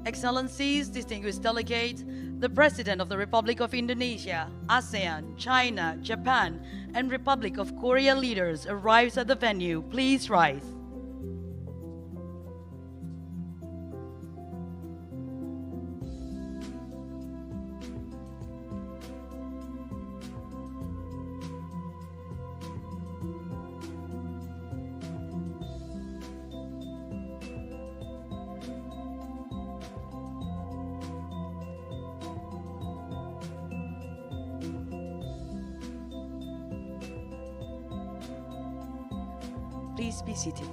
Excellencies, distinguished delegates, the President of the Republic of Indonesia, ASEAN, China, Japan, and Republic of Korea leaders arrives at the venue. Please rise. Please be seated.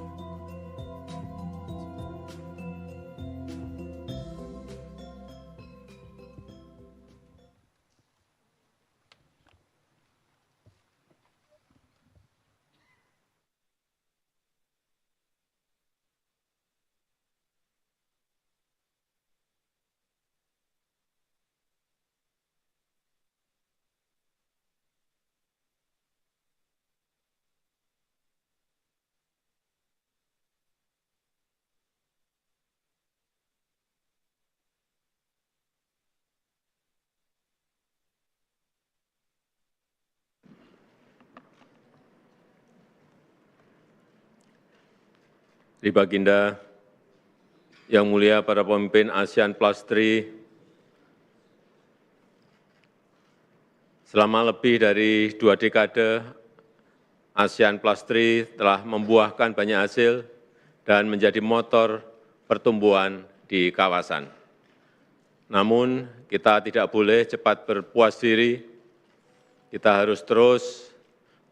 Di Baginda, Yang Mulia para pemimpin ASEAN-Plus 3, selama lebih dari 2 dekade, ASEAN-Plus 3 telah membuahkan banyak hasil dan menjadi motor pertumbuhan di kawasan. Namun, kita tidak boleh cepat berpuas diri, kita harus terus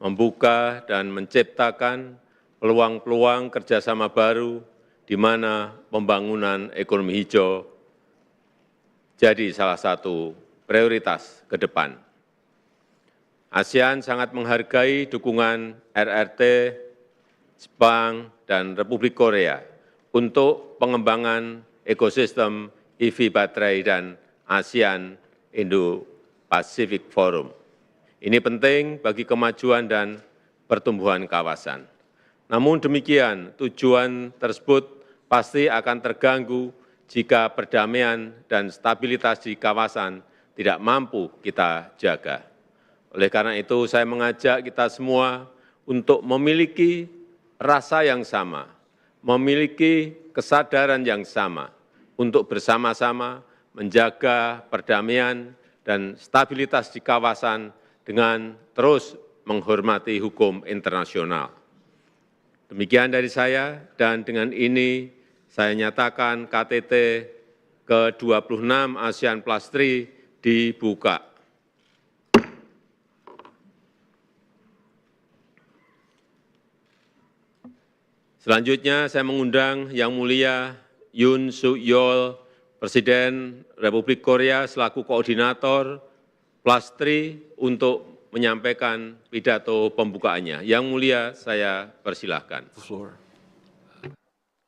membuka dan menciptakan peluang-peluang kerjasama baru di mana pembangunan ekonomi hijau jadi salah satu prioritas ke depan. ASEAN sangat menghargai dukungan RRT, Jepang, dan Republik Korea untuk pengembangan ekosistem EV baterai dan ASEAN Indo-Pacific Forum. Ini penting bagi kemajuan dan pertumbuhan kawasan. Namun demikian, tujuan tersebut pasti akan terganggu jika perdamaian dan stabilitas di kawasan tidak mampu kita jaga. Oleh karena itu, saya mengajak kita semua untuk memiliki rasa yang sama, memiliki kesadaran yang sama, untuk bersama-sama menjaga perdamaian dan stabilitas di kawasan dengan terus menghormati hukum internasional. Demikian dari saya, dan dengan ini saya nyatakan KTT ke-26 ASEAN-Plus 3 dibuka. Selanjutnya saya mengundang Yang Mulia Yoon Suk Yeol, Presiden Republik Korea selaku Koordinator Plus 3 untuk menyampaikan pidato pembukaannya. Yang Mulia, saya persilahkan.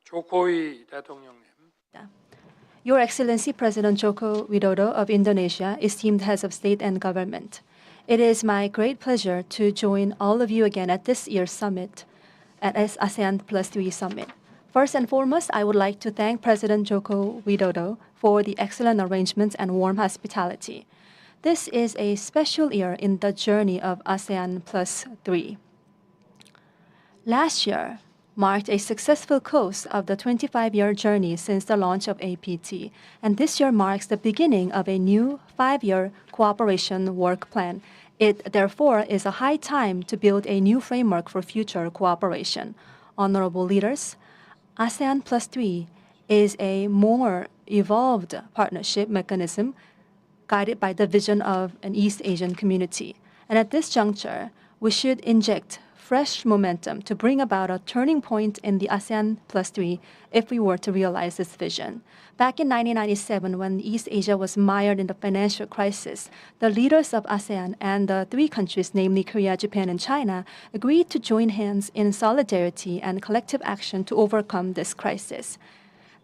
조코위 대통령님. Your Excellency President Joko Widodo of Indonesia, esteemed heads of state and government, it is my great pleasure to join all of you again at this year's summit, at ASEAN-Plus 3 Summit. First and foremost, I would like to thank President Joko Widodo for the excellent arrangements and warm hospitality. This is a special year in the journey of ASEAN-Plus 3. Last year marked a successful close of the 25-year journey since the launch of APT, and this year marks the beginning of a new 5-year cooperation work plan. It, therefore, is a high time to build a new framework for future cooperation. Honorable leaders, ASEAN-Plus 3 is a more evolved partnership mechanism guided by the vision of an East Asian community. And at this juncture, we should inject fresh momentum to bring about a turning point in the ASEAN-Plus 3 if we were to realize this vision. Back in 1997, when East Asia was mired in the financial crisis, the leaders of ASEAN and the 3 countries, namely Korea, Japan, and China, agreed to join hands in solidarity and collective action to overcome this crisis.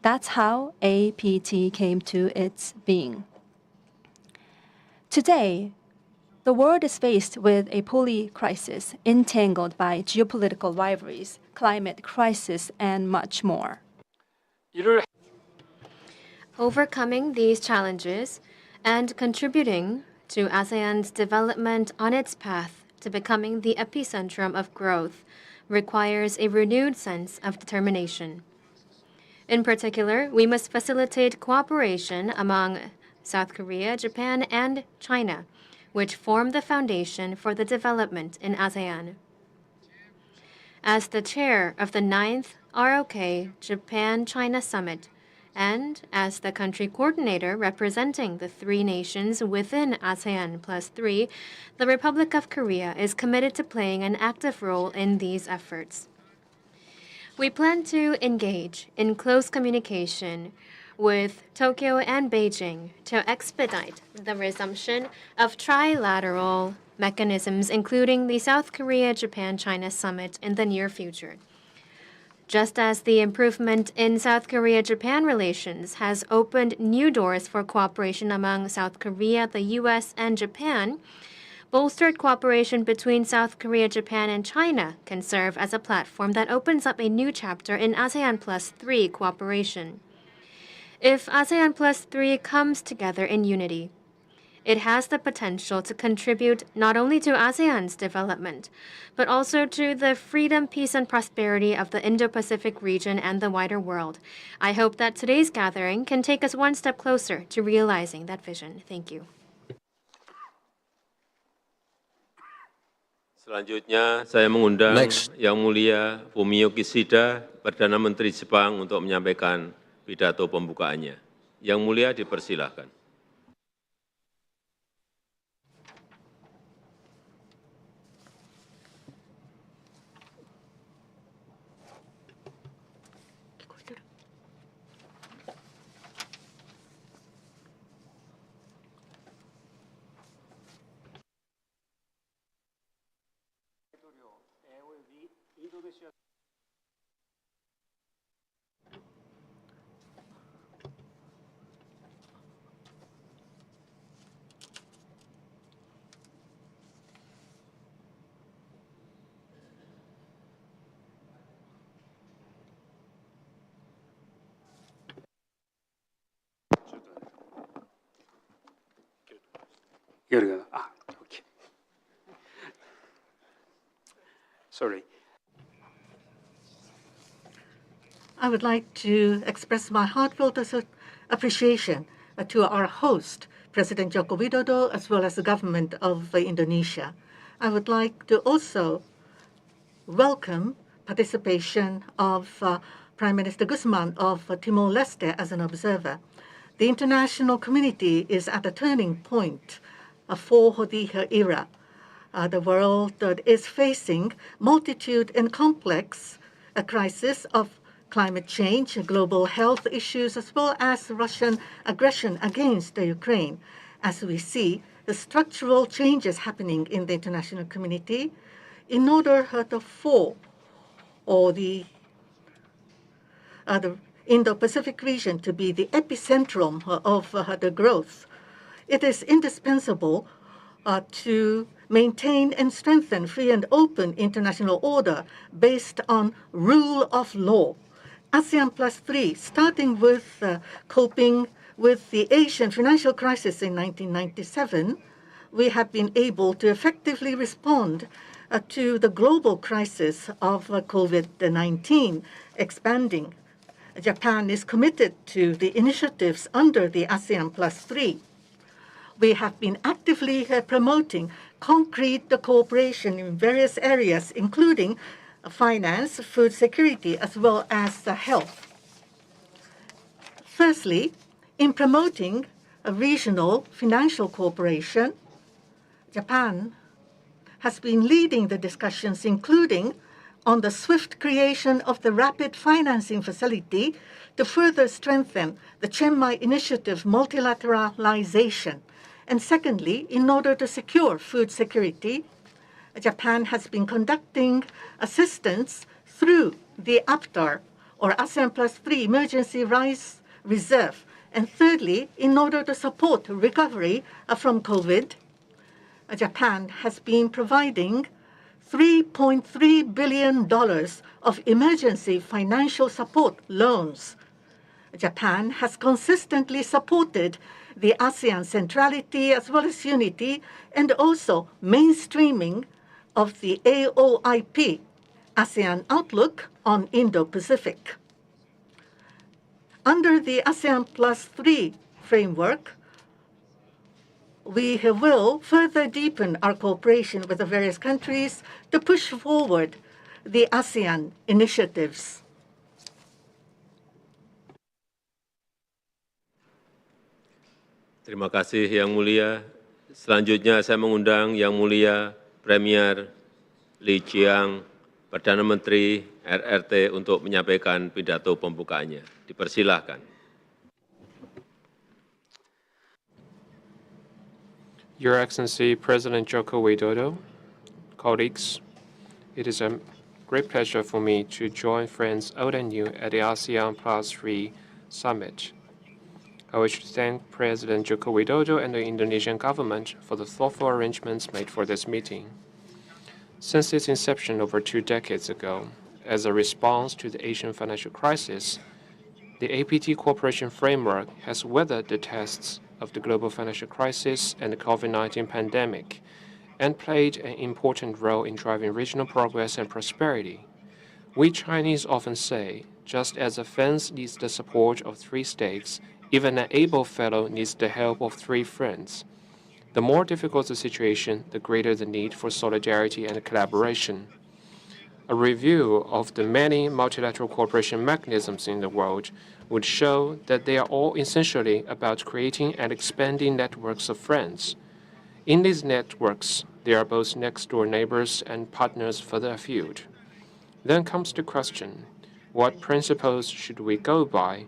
That's how APT came to its being. Today, the world is faced with a poly-crisis entangled by geopolitical rivalries, climate crisis, and much more. overcoming these challenges and contributing to ASEAN's development on its path to becoming the epicentrum of growth requires a renewed sense of determination. In particular, we must facilitate cooperation among South Korea, Japan, and China, which form the foundation for the development in ASEAN. As the chair of the 9th ROK Japan-China Summit, and as the country coordinator representing the three nations within ASEAN+3, the Republic of Korea is committed to playing an active role in these efforts. We plan to engage in close communication with Tokyo and Beijing to expedite the resumption of trilateral mechanisms, including the South Korea-Japan-China Summit in the near future. Just as the improvement in South Korea-Japan relations has opened new doors for cooperation among South Korea, the U.S., and Japan, bolstered cooperation between South Korea, Japan, and China can serve as a platform that opens up a new chapter in ASEAN+3 cooperation. If ASEAN+3 comes together in unity, it has the potential to contribute not only to ASEAN's development, but also to the freedom, peace, and prosperity of the Indo-Pacific region and the wider world. I hope that today's gathering can take us one step closer to realizing that vision. Thank you. Selanjutnya, saya mengundang Yang Mulia Fumio Kishida, Perdana Menteri Jepang, untuk menyampaikan pidato pembukaannya. Yang Mulia, dipersilahkan. Okay. Sorry. I would like to express my heartfelt appreciation to our host, President Joko Widodo, as well as the government of Indonesia. I would like to also welcome participation of Prime Minister Guzman of Timor-Leste as an observer. The international community is at a turning point for the era. The world is facing multitude and complex crisis of climate change, global health issues, as well as Russian aggression against Ukraine. As we see the structural changes happening in the international community, in order for the Indo-Pacific region to be the epicentrum of the growth, it is indispensable to maintain and strengthen free and open international order based on rule of law. ASEAN+3, starting with coping with the Asian financial crisis in 1997, we have been able to effectively respond to the global crisis of COVID-19 expanding. Japan is committed to the initiatives under the ASEAN+3. We have been actively promoting concrete cooperation in various areas, including finance, food security, as well as health. Firstly, in promoting a regional financial cooperation, Japan has been leading the discussions, including on the swift creation of the Rapid Financing Facility to further strengthen the Chiang-Mai Initiative multilateralization. And secondly, in order to secure food security, Japan has been conducting assistance through the APTAR, or ASEAN+3 Emergency Rice Reserve. And thirdly, in order to support recovery from COVID, Japan has been providing $3.3 billion of emergency financial support loans. Japan has consistently supported the ASEAN centrality as well as unity and also mainstreaming of the AOIP, ASEAN Outlook on Indo-Pacific. Under the ASEAN-Plus 3 framework, we will further deepen our cooperation with the various countries to push forward the ASEAN initiatives. Terima kasih Yang Mulia. Selanjutnya saya mengundang Yang Mulia Premier Li Qiang, Perdana Menteri RRT untuk menyampaikan pidato pembukaannya. Dipersilahkan. Your Excellency President Joko Widodo, colleagues, it is a great pleasure for me to join friends old and new at the ASEAN-Plus 3 Summit. I wish to thank President Joko Widodo and the Indonesian government for the thoughtful arrangements made for this meeting. Since its inception over 2 decades ago, as a response to the Asian financial crisis, the APT cooperation framework has weathered the tests of the global financial crisis and the COVID-19 pandemic, and played an important role in driving regional progress and prosperity. We Chinese often say, just as a fence needs the support of 3 stakes, even an able fellow needs the help of 3 friends. The more difficult the situation, the greater the need for solidarity and collaboration. A review of the many multilateral cooperation mechanisms in the world would show that they are all essentially about creating and expanding networks of friends. In these networks, they are both next-door neighbors and partners further afield. Then comes the question, what principles should we go by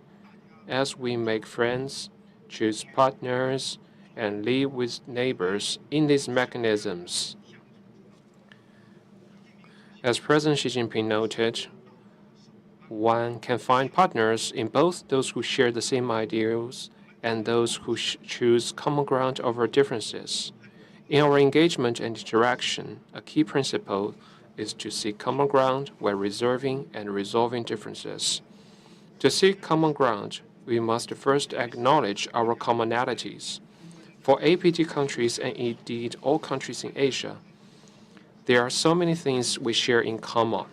as we make friends, choose partners, and live with neighbors in these mechanisms? As President Xi Jinping noted, one can find partners in both those who share the same ideals and those who choose common ground over differences. In our engagement and interaction, a key principle is to seek common ground while reserving and resolving differences. To seek common ground, we must first acknowledge our commonalities. For APT countries and indeed all countries in Asia, there are so many things we share in common.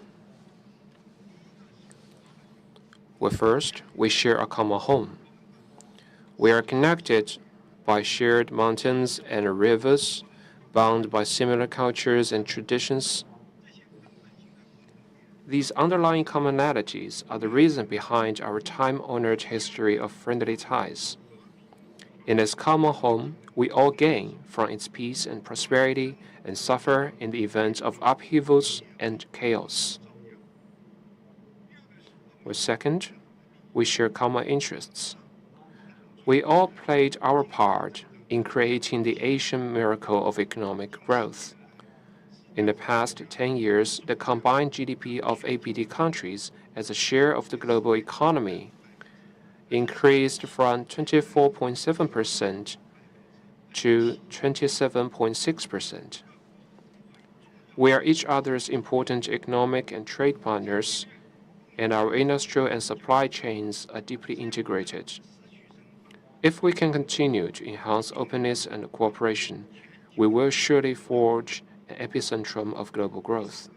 Well, first, we share a common home. We are connected by shared mountains and rivers, bound by similar cultures and traditions. These underlying commonalities are the reason behind our time-honored history of friendly ties. In this common home, we all gain from its peace and prosperity and suffer in the event of upheavals and chaos. Well, second, we share common interests. We all played our part in creating the Asian miracle of economic growth. In the past 10 years, the combined GDP of APT countries as a share of the global economy increased from 24.7% to 27.6%. We are each other's important economic and trade partners, and our industrial and supply chains are deeply integrated. If we can continue to enhance openness and cooperation, we will surely forge an epicentrum of global growth.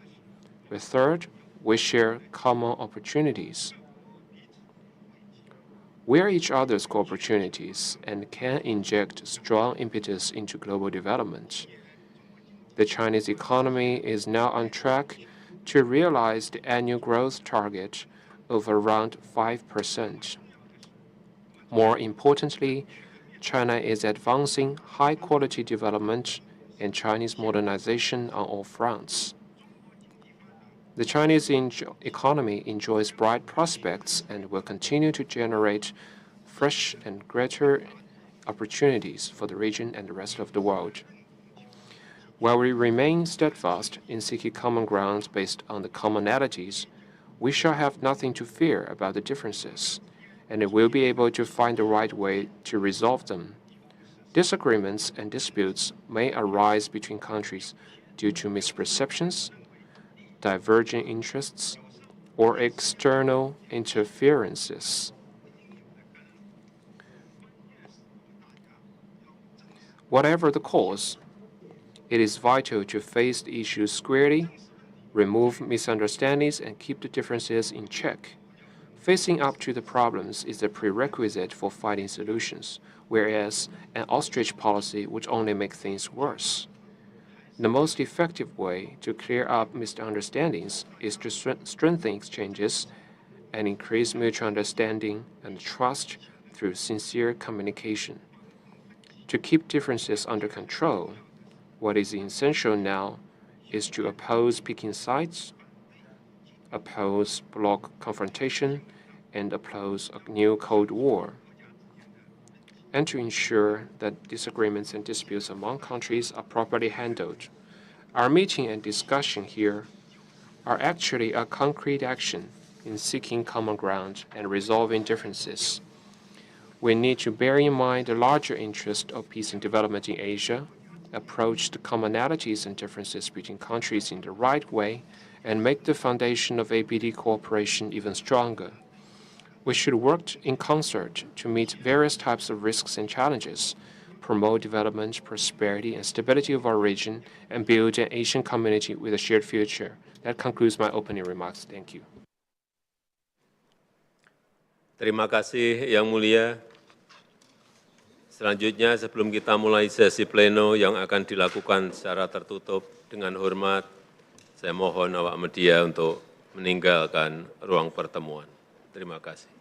The third, we share common opportunities. We are each other's opportunities and can inject strong impetus into global development. The Chinese economy is now on track to realize the annual growth target of around 5%. More importantly, China is advancing high-quality development and Chinese modernization on all fronts. The Chinese economy enjoys bright prospects and will continue to generate fresh and greater opportunities for the region and the rest of the world. While we remain steadfast in seeking common ground based on the commonalities, we shall have nothing to fear about the differences, and we will be able to find the right way to resolve them. Disagreements and disputes may arise between countries due to misperceptions, diverging interests, or external interferences. Whatever the cause, it is vital to face the issues squarely, remove misunderstandings, and keep the differences in check. Facing up to the problems is a prerequisite for finding solutions, whereas an ostrich policy would only make things worse. The most effective way to clear up misunderstandings is to strengthen exchanges and increase mutual understanding and trust through sincere communication. To keep differences under control, what is essential now is to oppose picking sides, oppose bloc confrontation, and oppose a new Cold War, and to ensure that disagreements and disputes among countries are properly handled. Our meeting and discussion here are actually a concrete action in seeking common ground and resolving differences. We need to bear in mind the larger interest of peace and development in Asia, approach the commonalities and differences between countries in the right way, and make the foundation of APT cooperation even stronger. We should work in concert to meet various types of risks and challenges, promote development, prosperity, and stability of our region, and build an Asian community with a shared future. That concludes my opening remarks. Thank you. Terima kasih Yang Mulia. Selanjutnya sebelum kita mulai sesi pleno yang akan dilakukan secara tertutup, dengan hormat saya mohon awak media untuk meninggalkan ruang pertemuan. Terima kasih.